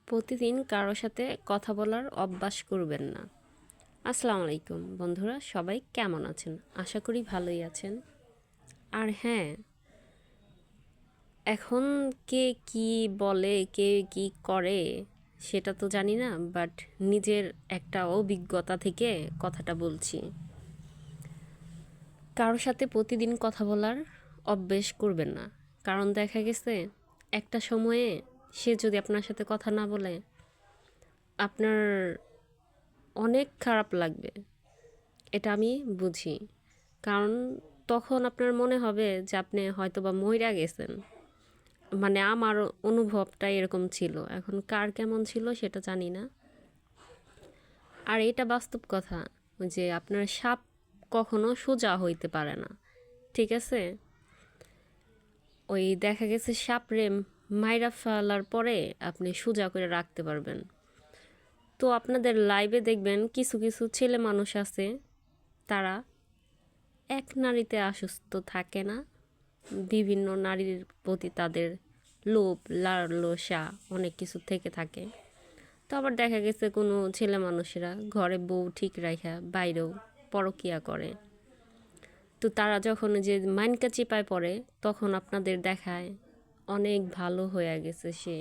প্রতিদিন কারো সাথে কথা বলার অভ্যাস করবেন না। আসসালামু আলাইকুম বন্ধুরা, সবাই কেমন আছেন? আশা করি ভালোই আছেন। আর হ্যাঁ, এখন কে কি বলে, কে কি করে সেটা তো জানি না, বাট নিজের একটা অভিজ্ঞতা থেকে কথাটা বলছি। কারো সাথে প্রতিদিন কথা বলার অভ্যেস করবেন না। কারণ দেখা গেছে একটা সময়ে সে যদি আপনার সাথে কথা না বলে, আপনার অনেক খারাপ লাগবে। এটা আমি বুঝি। কারণ তখন আপনার মনে হবে যে আপনি হয়তোবা মইরা গেছেন। মানে আমার অনুভবটা এরকম ছিল। এখন কার কেমন ছিল সেটা জানি না। আর এটা বাস্তব কথা যে আপনার সাপ কখনো সোজা হইতে পারে না। ঠিক আছে? ওই দেখা গেছে সাপরে মাইরা ফেলার পরে আপনি সোজা করে রাখতে পারবেন। তো আপনাদের লাইভে দেখবেন কিছু কিছু ছেলে মানুষ আছে, তারা এক নারীতে আসক্ত থাকে না, বিভিন্ন নারীর প্রতি তাদের লোভ লালসা অনেক কিছু থেকে থাকে। তো আবার দেখা গেছে কোনো ছেলে মানুষেরা ঘরে বউ ঠিক রাখা বাইরেও পরকিয়া করে। তো তারা যখন যে মাইনকা চিপায় পড়ে, তখন আপনাদের দেখায় অনেক ভালো হয়ে গেছে সে,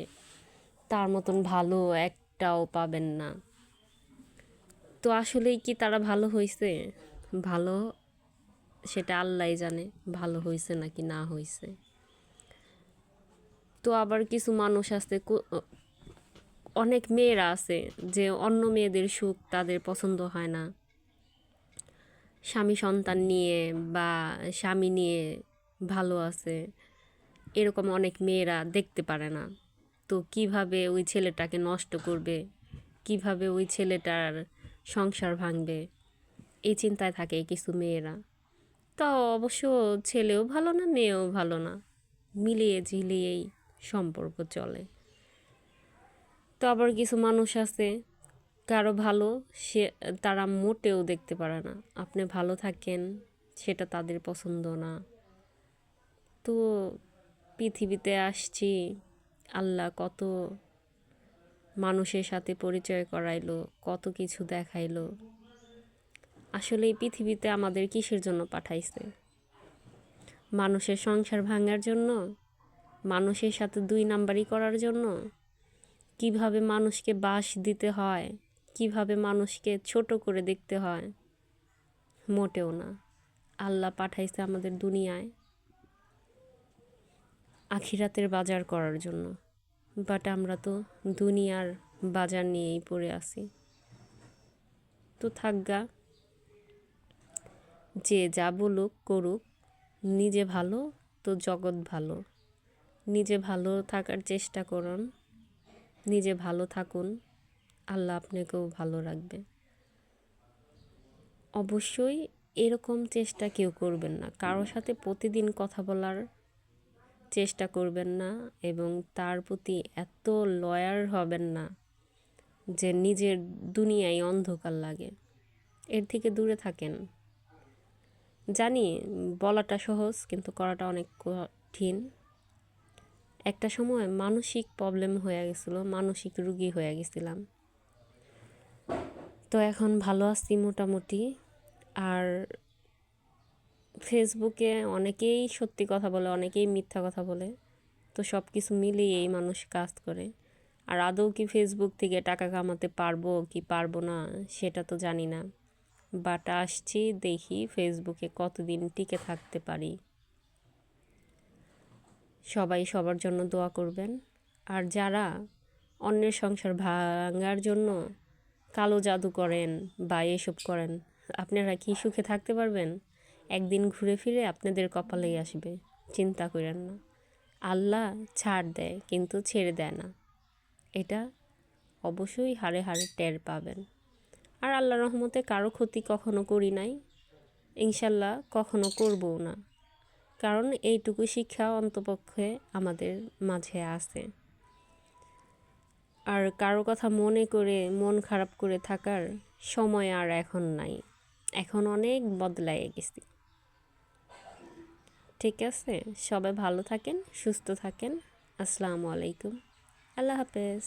তার মতন ভালো একটাও পাবেন না। তো আসলেই কি তারা ভালো হয়েছে? ভালো সেটা আল্লাহই জানে ভালো হয়েছে নাকি না হয়েছে। তো আবার কিছু মানুষ আছে, অনেক মেয়েরা আছে যে অন্য মেয়েদের সুখ তাদের পছন্দ হয় না, স্বামী সন্তান নিয়ে বা স্বামী নিয়ে ভালো আছে, এরকম অনেক মেয়েরা দেখতে পারে না। তো কিভাবে ওই ছেলেটাকে নষ্ট করবে, কিভাবে ওই ছেলেটার সংসার ভাঙবে, এই চিন্তায় থাকে কিছু মেয়েরা। তো অবশ্য ছেলেও ভালো না, মেয়েও ভালো না, মিলিয়ে ঝিলিয়েই সম্পর্ক চলে। তো আবার কিছু মানুষ আছে কারো ভালো সে তারা মোটেও দেখতে পারে না, আপনি ভালো থাকেন সেটা তাদের পছন্দ না। তো পৃথিবীতে আসছি, আল্লাহ কত মানুষের সাথে পরিচয় করাইলো, কত কিছু দেখাইলো। আসলে এই পৃথিবীতে আমাদের কিসের জন্য পাঠাইছে? মানুষের সংসার ভাঙার জন্য? মানুষের সাথে দুই নাম্বারি করার জন্য? কিভাবে মানুষকে বাস দিতে হয়, কিভাবে মানুষকে ছোট করে দেখতে হয়? মোটেও না। আল্লাহ পাঠাইছে আমাদের দুনিয়ায় আখিরাতের বাজার করার জন্য। বাট আমরা তো দুনিয়ার বাজার নিয়েই পড়ে আছি। তো থাকগা, যে যা বলুক করুক, নিজে ভালো তো জগৎ ভালো। নিজে ভালো থাকার চেষ্টা করুন, নিজে ভালো থাকুন, আল্লাহ আপনাকেও ভালো রাখবে। অবশ্যই এরকম চেষ্টা কেউ করবেন না, কারোর সাথে প্রতিদিন কথা বলার চেষ্টা করবেন না, এবং তার প্রতি এত লয়াল হবেন না যে নিজের দুনিয়ায় অন্ধকার লাগে। এর থেকে দূরে থাকেন। জানি বলাটা সহজ, কিন্তু করাটা অনেক কঠিন। একটা সময় মানসিক প্রবলেম হয়ে গেছিলো, মানসিক রুগী হয়ে গেছিলাম। তো এখন ভালো আছি মোটামুটি। আর ফেসবুকে অনেকেই সত্যি কথা বলে, অনেকেই মিথ্যা কথা বলে। তো সব কিছু মিলিয়েই মানুষ কাজ করে। আর আদৌ কি ফেসবুক থেকে টাকা কামাতে পারবো কি পারবো না সেটা তো জানি না, বাট আসছি, দেখি ফেসবুকে কতদিন টিকে থাকতে পারি। সবাই সবার জন্য দোয়া করবেন। আর যারা অন্যের সংসার ভাঙার জন্য কালো জাদু করেন বা এসব করেন, আপনারা কি সুখে থাকতে পারবেন? একদিন ঘুরে ফিরে আপনাদের কপালেই আসবে, চিন্তা করেন না। আল্লাহ ছাড় দেয় কিন্তু ছেড়ে দেয় না, এটা অবশ্যই হাড়ে হাড়ে টের পাবেন। আর আল্লাহ রহমতে কারো ক্ষতি কখনো করি নাই, ইনশাল্লাহ কখনো করবও না। কারণ এইটুকু শিক্ষা অন্তপক্ষে আমাদের মাঝে আছে। আর কারো কথা মনে করে মন খারাপ করে থাকার সময় আর এখন নাই, এখন অনেক বদলায়ে গেছি। ঠিক আছে, সবাই ভালো থাকেন, সুস্থ থাকেন। আসসালামু আলাইকুম, আল্লাহ হাফেজ।